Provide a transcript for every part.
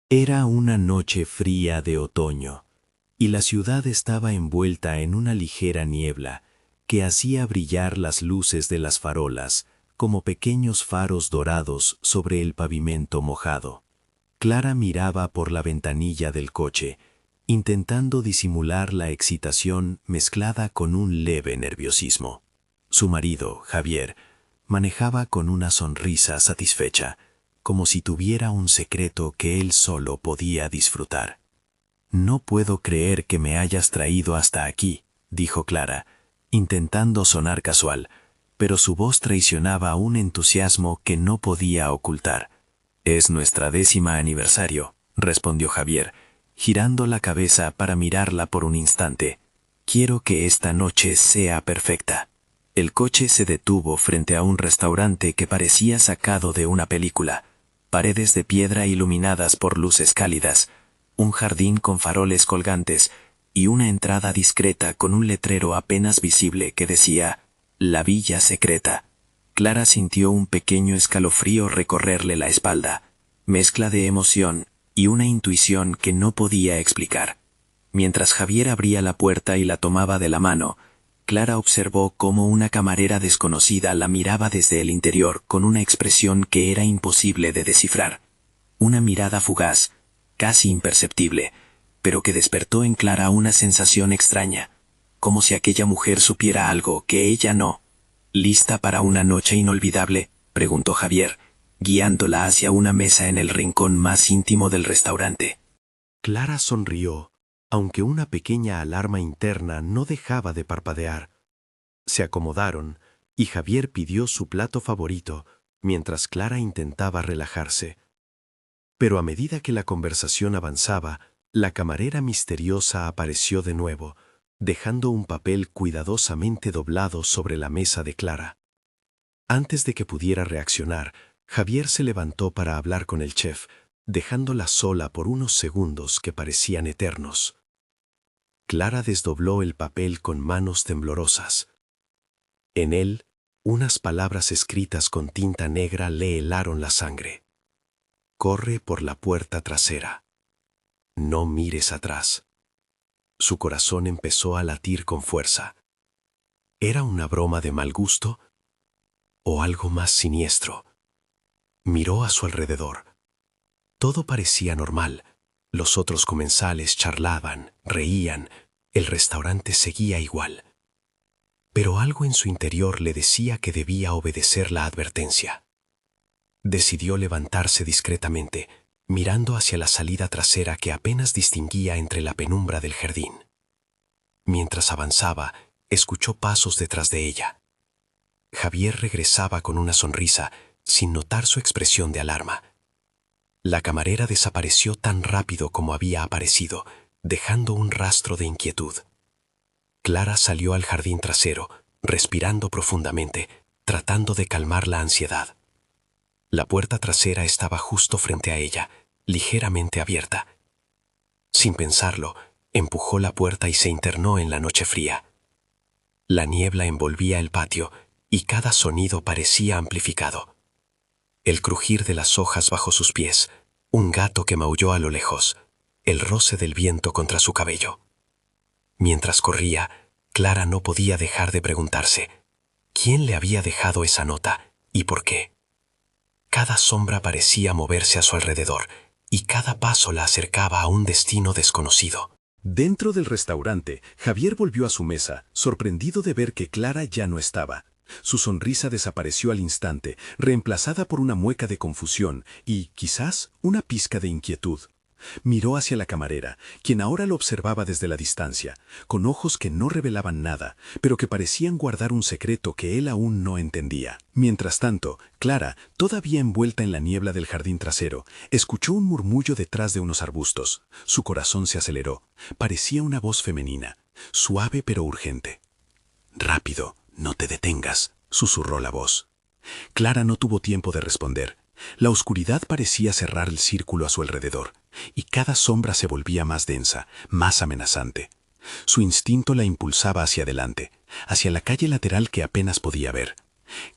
Era una noche fría de otoño, y la ciudad estaba envuelta en una ligera niebla que hacía brillar las luces de las farolas como pequeños faros dorados sobre el pavimento mojado. Clara miraba por la ventanilla del coche, intentando disimular la excitación mezclada con un leve nerviosismo. Su marido, Javier, manejaba con una sonrisa satisfecha, como si tuviera un secreto que él solo podía disfrutar. «No puedo creer que me hayas traído hasta aquí», dijo Clara, intentando sonar casual, pero su voz traicionaba un entusiasmo que no podía ocultar. «Es nuestra 10º aniversario», respondió Javier, girando la cabeza para mirarla por un instante. «Quiero que esta noche sea perfecta». El coche se detuvo frente a un restaurante que parecía sacado de una película. Paredes de piedra iluminadas por luces cálidas, un jardín con faroles colgantes y una entrada discreta con un letrero apenas visible que decía «La Villa Secreta». Clara sintió un pequeño escalofrío recorrerle la espalda, mezcla de emoción y una intuición que no podía explicar. Mientras Javier abría la puerta y la tomaba de la mano, Clara observó cómo una camarera desconocida la miraba desde el interior con una expresión que era imposible de descifrar. Una mirada fugaz, casi imperceptible, pero que despertó en Clara una sensación extraña, como si aquella mujer supiera algo que ella no. «¿Lista para una noche inolvidable?», preguntó Javier, guiándola hacia una mesa en el rincón más íntimo del restaurante. Clara sonrió, aunque una pequeña alarma interna no dejaba de parpadear. Se acomodaron, y Javier pidió su plato favorito, mientras Clara intentaba relajarse. Pero a medida que la conversación avanzaba, la camarera misteriosa apareció de nuevo, dejando un papel cuidadosamente doblado sobre la mesa de Clara. Antes de que pudiera reaccionar, Javier se levantó para hablar con el chef, dejándola sola por unos segundos que parecían eternos. Clara desdobló el papel con manos temblorosas. En él, unas palabras escritas con tinta negra le helaron la sangre. «Corre por la puerta trasera. No mires atrás». Su corazón empezó a latir con fuerza. ¿Era una broma de mal gusto o algo más siniestro? Miró a su alrededor. Todo parecía normal. Los otros comensales charlaban, reían, el restaurante seguía igual. Pero algo en su interior le decía que debía obedecer la advertencia. Decidió levantarse discretamente, mirando hacia la salida trasera que apenas distinguía entre la penumbra del jardín. Mientras avanzaba, escuchó pasos detrás de ella. Javier regresaba con una sonrisa, sin notar su expresión de alarma. La camarera desapareció tan rápido como había aparecido, dejando un rastro de inquietud. Clara salió al jardín trasero, respirando profundamente, tratando de calmar la ansiedad. La puerta trasera estaba justo frente a ella, ligeramente abierta. Sin pensarlo, empujó la puerta y se internó en la noche fría. La niebla envolvía el patio y cada sonido parecía amplificado. El crujir de las hojas bajo sus pies, un gato que maulló a lo lejos, el roce del viento contra su cabello. Mientras corría, Clara no podía dejar de preguntarse, ¿quién le había dejado esa nota y por qué? Cada sombra parecía moverse a su alrededor, y cada paso la acercaba a un destino desconocido. Dentro del restaurante, Javier volvió a su mesa, sorprendido de ver que Clara ya no estaba. Su sonrisa desapareció al instante, reemplazada por una mueca de confusión y, quizás, una pizca de inquietud. Miró hacia la camarera, quien ahora lo observaba desde la distancia, con ojos que no revelaban nada, pero que parecían guardar un secreto que él aún no entendía. Mientras tanto, Clara, todavía envuelta en la niebla del jardín trasero, escuchó un murmullo detrás de unos arbustos. Su corazón se aceleró. Parecía una voz femenina, suave pero urgente. «Rápido, no te detengas», susurró la voz. Clara no tuvo tiempo de responder. La oscuridad parecía cerrar el círculo a su alrededor, y cada sombra se volvía más densa, más amenazante. Su instinto la impulsaba hacia adelante, hacia la calle lateral que apenas podía ver.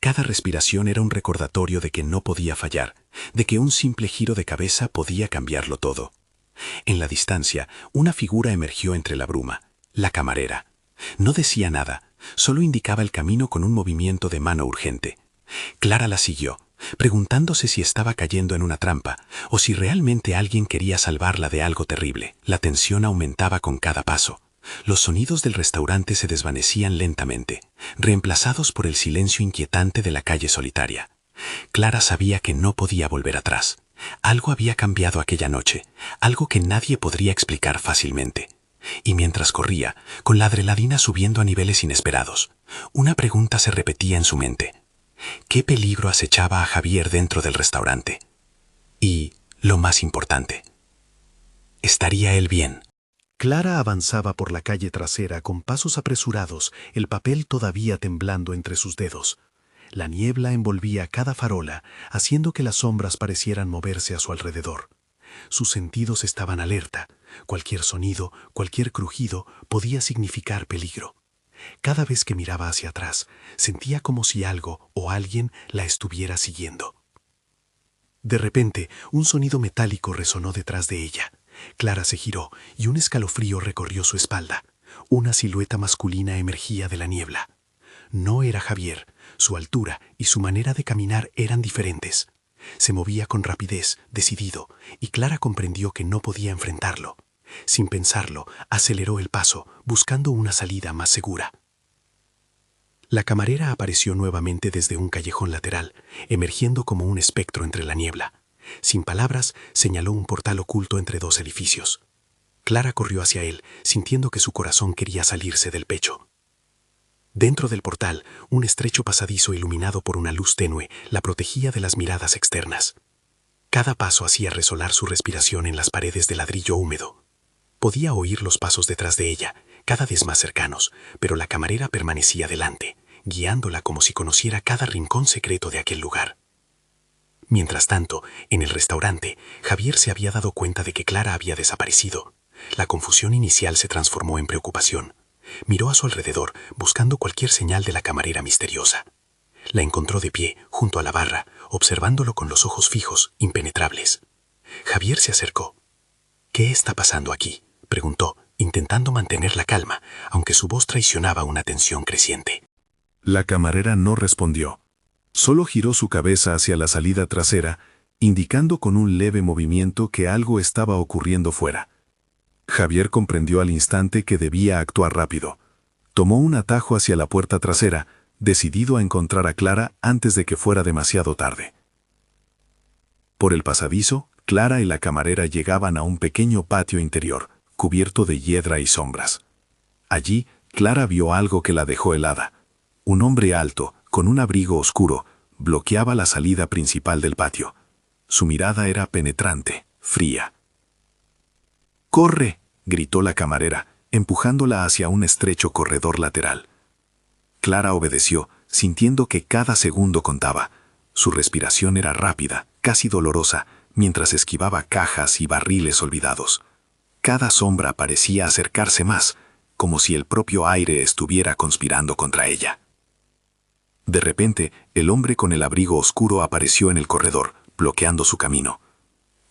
Cada respiración era un recordatorio de que no podía fallar, de que un simple giro de cabeza podía cambiarlo todo. En la distancia, una figura emergió entre la bruma, la camarera. No decía nada, solo indicaba el camino con un movimiento de mano urgente. Clara la siguió, preguntándose si estaba cayendo en una trampa o si realmente alguien quería salvarla de algo terrible. La tensión aumentaba con cada paso. Los sonidos del restaurante se desvanecían lentamente, reemplazados por el silencio inquietante de la calle solitaria. Clara sabía que no podía volver atrás. Algo había cambiado aquella noche, algo que nadie podría explicar fácilmente. Y mientras corría, con la adrenalina subiendo a niveles inesperados, una pregunta se repetía en su mente. ¿Qué peligro acechaba a Javier dentro del restaurante? Y, lo más importante, ¿estaría él bien? Clara avanzaba por la calle trasera con pasos apresurados, el papel todavía temblando entre sus dedos. La niebla envolvía cada farola, haciendo que las sombras parecieran moverse a su alrededor. Sus sentidos estaban alerta. Cualquier sonido, cualquier crujido podía significar peligro. Cada vez que miraba hacia atrás, sentía como si algo o alguien la estuviera siguiendo. De repente, un sonido metálico resonó detrás de ella. Clara se giró y un escalofrío recorrió su espalda. Una silueta masculina emergía de la niebla. No era Javier. Su altura y su manera de caminar eran diferentes. Se movía con rapidez, decidido, y Clara comprendió que no podía enfrentarlo. Sin pensarlo, aceleró el paso, buscando una salida más segura. La camarera apareció nuevamente desde un callejón lateral, emergiendo como un espectro entre la niebla. Sin palabras, señaló un portal oculto entre dos edificios. Clara corrió hacia él, sintiendo que su corazón quería salirse del pecho. Dentro del portal, un estrecho pasadizo iluminado por una luz tenue la protegía de las miradas externas. Cada paso hacía resonar su respiración en las paredes de ladrillo húmedo. Podía oír los pasos detrás de ella, cada vez más cercanos, pero la camarera permanecía delante, guiándola como si conociera cada rincón secreto de aquel lugar. Mientras tanto, en el restaurante, Javier se había dado cuenta de que Clara había desaparecido. La confusión inicial se transformó en preocupación. Miró a su alrededor, buscando cualquier señal de la camarera misteriosa. La encontró de pie, junto a la barra, observándolo con los ojos fijos, impenetrables. Javier se acercó. «¿Qué está pasando aquí?», preguntó, intentando mantener la calma, aunque su voz traicionaba una tensión creciente. La camarera no respondió. Solo giró su cabeza hacia la salida trasera, indicando con un leve movimiento que algo estaba ocurriendo fuera. Javier comprendió al instante que debía actuar rápido. Tomó un atajo hacia la puerta trasera, decidido a encontrar a Clara antes de que fuera demasiado tarde. Por el pasadizo, Clara y la camarera llegaban a un pequeño patio interior, cubierto de hiedra y sombras. Allí, Clara vio algo que la dejó helada. Un hombre alto, con un abrigo oscuro, bloqueaba la salida principal del patio. Su mirada era penetrante, fría. «¡Corre!», gritó la camarera, empujándola hacia un estrecho corredor lateral. Clara obedeció, sintiendo que cada segundo contaba. Su respiración era rápida, casi dolorosa, mientras esquivaba cajas y barriles olvidados. Cada sombra parecía acercarse más, como si el propio aire estuviera conspirando contra ella. De repente, el hombre con el abrigo oscuro apareció en el corredor, bloqueando su camino.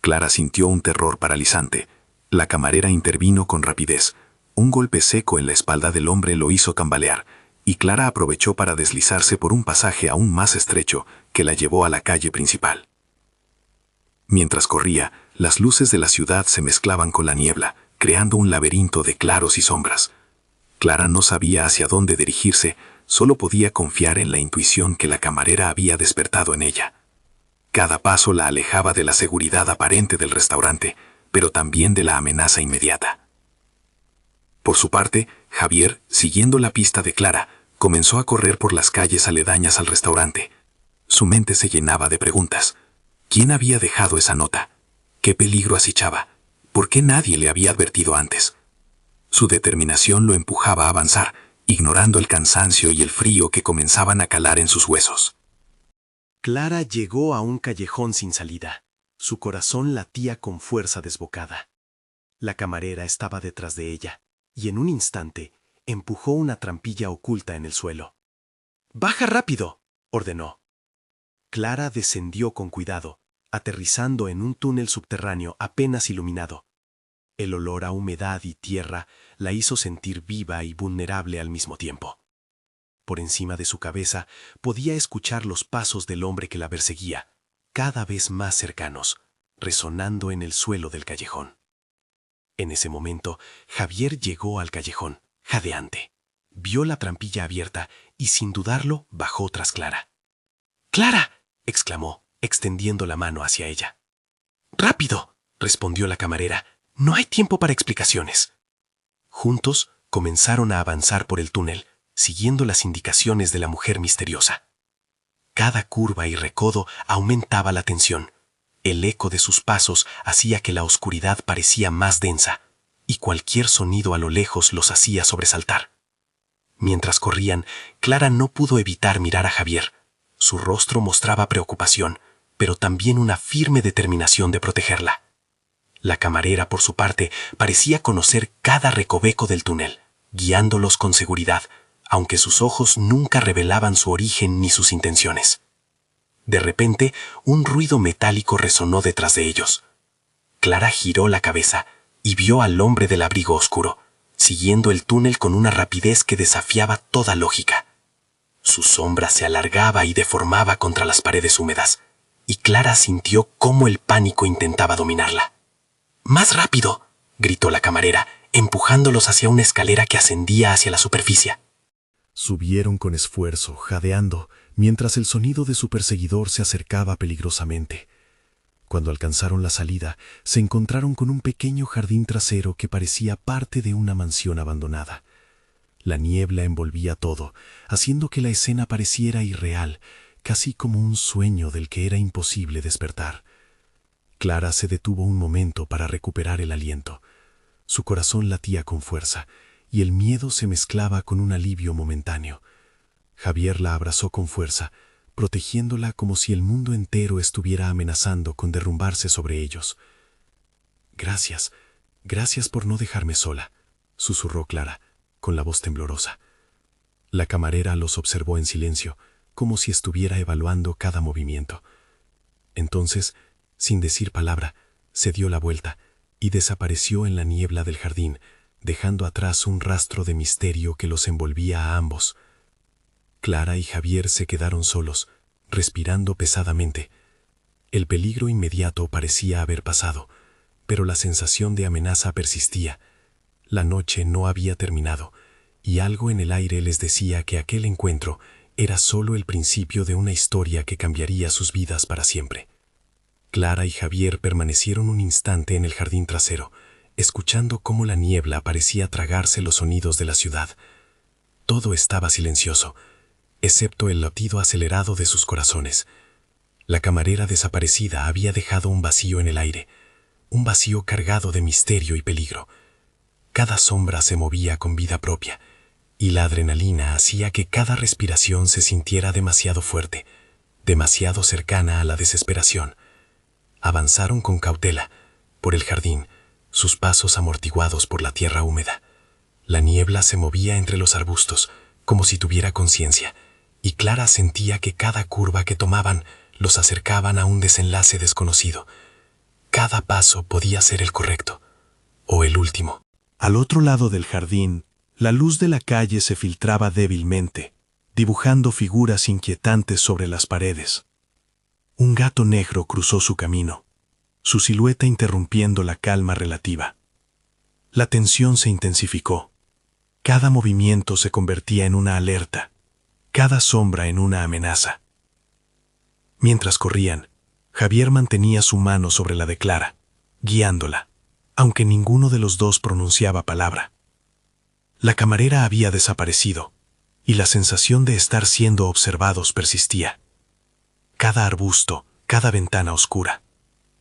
Clara sintió un terror paralizante. La camarera intervino con rapidez. Un golpe seco en la espalda del hombre lo hizo tambalear, y Clara aprovechó para deslizarse por un pasaje aún más estrecho que la llevó a la calle principal. Mientras corría, las luces de la ciudad se mezclaban con la niebla, creando un laberinto de claros y sombras. Clara no sabía hacia dónde dirigirse, solo podía confiar en la intuición que la camarera había despertado en ella. Cada paso la alejaba de la seguridad aparente del restaurante, pero también de la amenaza inmediata. Por su parte, Javier, siguiendo la pista de Clara, comenzó a correr por las calles aledañas al restaurante. Su mente se llenaba de preguntas. ¿Quién había dejado esa nota? ¿Qué peligro acechaba? ¿Por qué nadie le había advertido antes? Su determinación lo empujaba a avanzar, ignorando el cansancio y el frío que comenzaban a calar en sus huesos. Clara llegó a un callejón sin salida. Su corazón latía con fuerza desbocada. La camarera estaba detrás de ella, y en un instante empujó una trampilla oculta en el suelo. «¡Baja rápido!», ordenó. Clara descendió con cuidado, aterrizando en un túnel subterráneo apenas iluminado. El olor a humedad y tierra la hizo sentir viva y vulnerable al mismo tiempo. Por encima de su cabeza podía escuchar los pasos del hombre que la perseguía, cada vez más cercanos, resonando en el suelo del callejón. En ese momento, Javier llegó al callejón, jadeante. Vio la trampilla abierta y, sin dudarlo, bajó tras Clara. ¡Clara!, exclamó, extendiendo la mano hacia ella. ¡Rápido!, respondió la camarera. No hay tiempo para explicaciones. Juntos comenzaron a avanzar por el túnel, siguiendo las indicaciones de la mujer misteriosa. Cada curva y recodo aumentaba la tensión. El eco de sus pasos hacía que la oscuridad parecía más densa, y cualquier sonido a lo lejos los hacía sobresaltar. Mientras corrían, Clara no pudo evitar mirar a Javier. Su rostro mostraba preocupación, pero también una firme determinación de protegerla. La camarera, por su parte, parecía conocer cada recoveco del túnel, guiándolos con seguridad, aunque sus ojos nunca revelaban su origen ni sus intenciones. De repente, un ruido metálico resonó detrás de ellos. Clara giró la cabeza y vio al hombre del abrigo oscuro, siguiendo el túnel con una rapidez que desafiaba toda lógica. Su sombra se alargaba y deformaba contra las paredes húmedas, y Clara sintió cómo el pánico intentaba dominarla. ¡Más rápido!, gritó la camarera, empujándolos hacia una escalera que ascendía hacia la superficie. Subieron con esfuerzo, jadeando, mientras el sonido de su perseguidor se acercaba peligrosamente. Cuando alcanzaron la salida, se encontraron con un pequeño jardín trasero que parecía parte de una mansión abandonada. La niebla envolvía todo, haciendo que la escena pareciera irreal, casi como un sueño del que era imposible despertar. Clara se detuvo un momento para recuperar el aliento. Su corazón latía con fuerza, y el miedo se mezclaba con un alivio momentáneo. Javier la abrazó con fuerza, protegiéndola como si el mundo entero estuviera amenazando con derrumbarse sobre ellos. «Gracias, gracias por no dejarme sola», susurró Clara, con la voz temblorosa. La camarera los observó en silencio, como si estuviera evaluando cada movimiento. Entonces, sin decir palabra, se dio la vuelta y desapareció en la niebla del jardín, dejando atrás un rastro de misterio que los envolvía a ambos. Clara y Javier se quedaron solos, respirando pesadamente. El peligro inmediato parecía haber pasado, pero la sensación de amenaza persistía. La noche no había terminado, y algo en el aire les decía que aquel encuentro era solo el principio de una historia que cambiaría sus vidas para siempre. Clara y Javier permanecieron un instante en el jardín trasero, escuchando cómo la niebla parecía tragarse los sonidos de la ciudad. Todo estaba silencioso, excepto el latido acelerado de sus corazones. La camarera desaparecida había dejado un vacío en el aire, un vacío cargado de misterio y peligro. Cada sombra se movía con vida propia, y la adrenalina hacía que cada respiración se sintiera demasiado fuerte, demasiado cercana a la desesperación. Avanzaron con cautela por el jardín, sus pasos amortiguados por la tierra húmeda. La niebla se movía entre los arbustos, como si tuviera conciencia, y Clara sentía que cada curva que tomaban los acercaban a un desenlace desconocido. Cada paso podía ser el correcto, o el último. Al otro lado del jardín, la luz de la calle se filtraba débilmente, dibujando figuras inquietantes sobre las paredes. Un gato negro cruzó su camino, su silueta interrumpiendo la calma relativa. La tensión se intensificó. Cada movimiento se convertía en una alerta, cada sombra en una amenaza. Mientras corrían, Javier mantenía su mano sobre la de Clara, guiándola, aunque ninguno de los dos pronunciaba palabra. La camarera había desaparecido, y la sensación de estar siendo observados persistía. Cada arbusto, cada ventana oscura,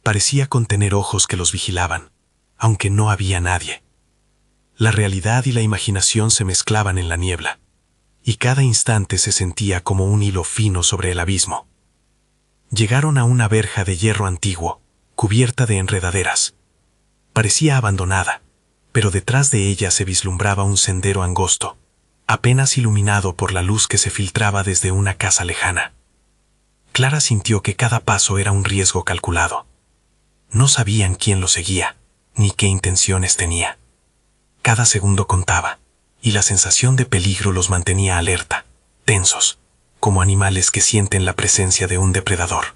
parecía contener ojos que los vigilaban, aunque no había nadie. La realidad y la imaginación se mezclaban en la niebla, y cada instante se sentía como un hilo fino sobre el abismo. Llegaron a una verja de hierro antiguo, cubierta de enredaderas. Parecía abandonada, pero detrás de ella se vislumbraba un sendero angosto, apenas iluminado por la luz que se filtraba desde una casa lejana. Clara sintió que cada paso era un riesgo calculado. No sabían quién lo seguía, ni qué intenciones tenía. Cada segundo contaba, y la sensación de peligro los mantenía alerta, tensos, como animales que sienten la presencia de un depredador.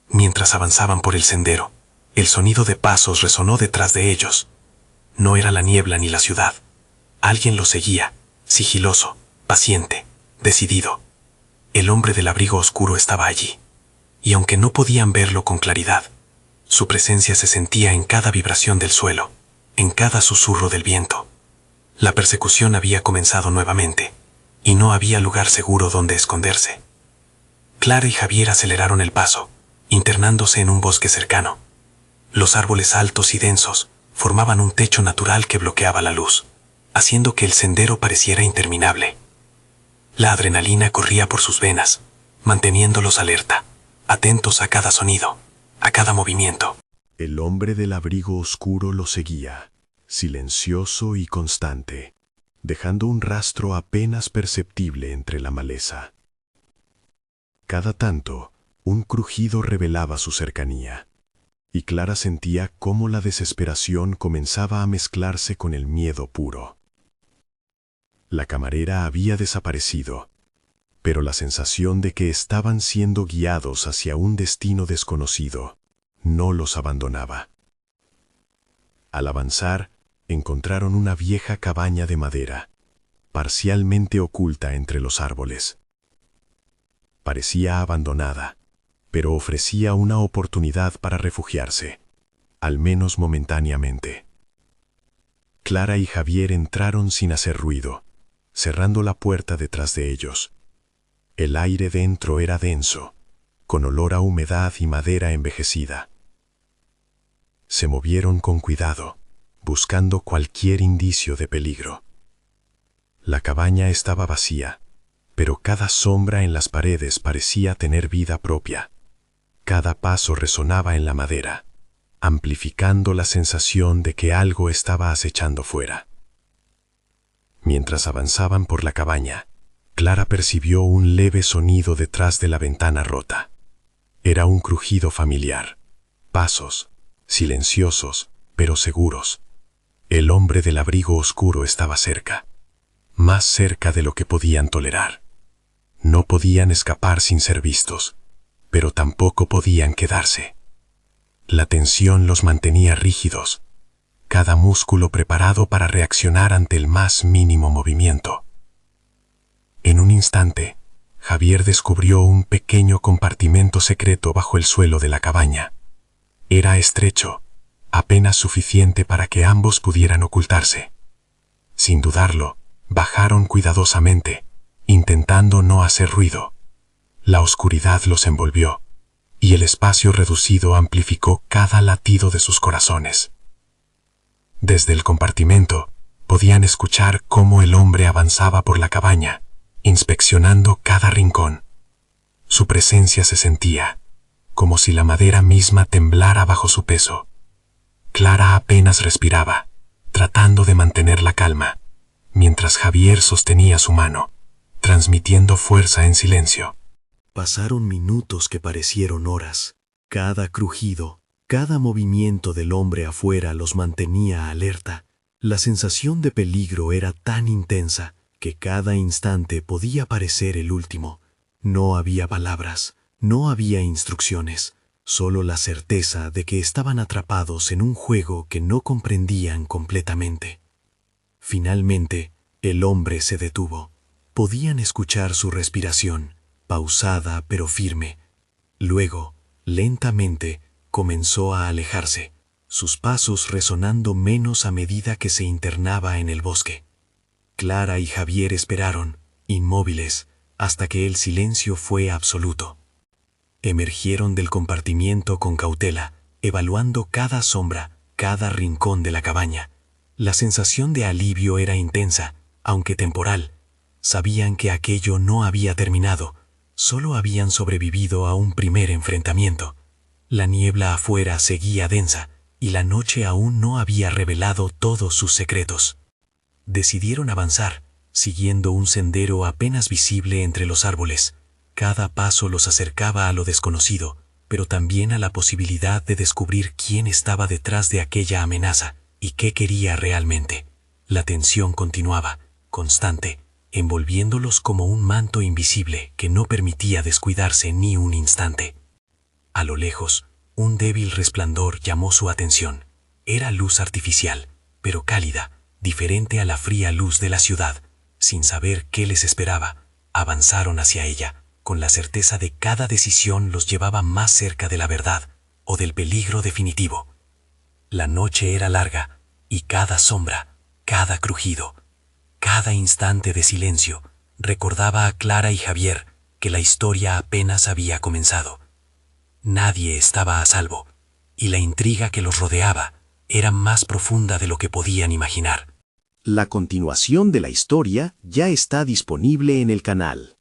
Mientras avanzaban por el sendero, el sonido de pasos resonó detrás de ellos. No era la niebla ni la ciudad. Alguien los seguía, sigiloso, paciente, decidido. El hombre del abrigo oscuro estaba allí, y aunque no podían verlo con claridad, su presencia se sentía en cada vibración del suelo, en cada susurro del viento. La persecución había comenzado nuevamente, y no había lugar seguro donde esconderse. Clara y Javier aceleraron el paso, internándose en un bosque cercano. Los árboles altos y densos formaban un techo natural que bloqueaba la luz, haciendo que el sendero pareciera interminable. La adrenalina corría por sus venas, manteniéndolos alerta, atentos a cada sonido, a cada movimiento. El hombre del abrigo oscuro lo seguía, silencioso y constante, dejando un rastro apenas perceptible entre la maleza. Cada tanto, un crujido revelaba su cercanía, y Clara sentía cómo la desesperación comenzaba a mezclarse con el miedo puro. La camarera había desaparecido, pero la sensación de que estaban siendo guiados hacia un destino desconocido no los abandonaba. Al avanzar, encontraron una vieja cabaña de madera, parcialmente oculta entre los árboles. Parecía abandonada, pero ofrecía una oportunidad para refugiarse, al menos momentáneamente. Clara y Javier entraron sin hacer ruido, cerrando la puerta detrás de ellos. El aire dentro era denso, con olor a humedad y madera envejecida. Se movieron con cuidado, buscando cualquier indicio de peligro. La cabaña estaba vacía, pero cada sombra en las paredes parecía tener vida propia. Cada paso resonaba en la madera, amplificando la sensación de que algo estaba acechando fuera. Mientras avanzaban por la cabaña, Clara percibió un leve sonido detrás de la ventana rota. Era un crujido familiar. Pasos, silenciosos, pero seguros. El hombre del abrigo oscuro estaba cerca, más cerca de lo que podían tolerar. No podían escapar sin ser vistos, pero tampoco podían quedarse. La tensión los mantenía rígidos, cada músculo preparado para reaccionar ante el más mínimo movimiento. En un instante, Javier descubrió un pequeño compartimento secreto bajo el suelo de la cabaña. Era estrecho, apenas suficiente para que ambos pudieran ocultarse. Sin dudarlo, bajaron cuidadosamente, intentando no hacer ruido. La oscuridad los envolvió, y el espacio reducido amplificó cada latido de sus corazones. Desde el compartimento, podían escuchar cómo el hombre avanzaba por la cabaña, inspeccionando cada rincón. Su presencia se sentía, como si la madera misma temblara bajo su peso. Clara apenas respiraba, tratando de mantener la calma, mientras Javier sostenía su mano, transmitiendo fuerza en silencio. Pasaron minutos que parecieron horas. Cada crujido, cada movimiento del hombre afuera los mantenía alerta. La sensación de peligro era tan intensa que cada instante podía parecer el último. No había palabras, no había instrucciones, solo la certeza de que estaban atrapados en un juego que no comprendían completamente. Finalmente, el hombre se detuvo. Podían escuchar su respiración, pausada pero firme. Luego, lentamente, comenzó a alejarse, sus pasos resonando menos a medida que se internaba en el bosque. Clara y Javier esperaron, inmóviles, hasta que el silencio fue absoluto. Emergieron del compartimiento con cautela, evaluando cada sombra, cada rincón de la cabaña. La sensación de alivio era intensa, aunque temporal. Sabían que aquello no había terminado, solo habían sobrevivido a un primer enfrentamiento. La niebla afuera seguía densa, y la noche aún no había revelado todos sus secretos. Decidieron avanzar, siguiendo un sendero apenas visible entre los árboles. Cada paso los acercaba a lo desconocido, pero también a la posibilidad de descubrir quién estaba detrás de aquella amenaza y qué quería realmente. La tensión continuaba, constante, envolviéndolos como un manto invisible que no permitía descuidarse ni un instante. A lo lejos, un débil resplandor llamó su atención. Era luz artificial, pero cálida, diferente a la fría luz de la ciudad. Sin saber qué les esperaba, avanzaron hacia ella, con la certeza de que cada decisión los llevaba más cerca de la verdad o del peligro definitivo. La noche era larga, y cada sombra, cada crujido, cada instante de silencio recordaba a Clara y Javier que la historia apenas había comenzado. Nadie estaba a salvo, y la intriga que los rodeaba era más profunda de lo que podían imaginar. La continuación de la historia ya está disponible en el canal.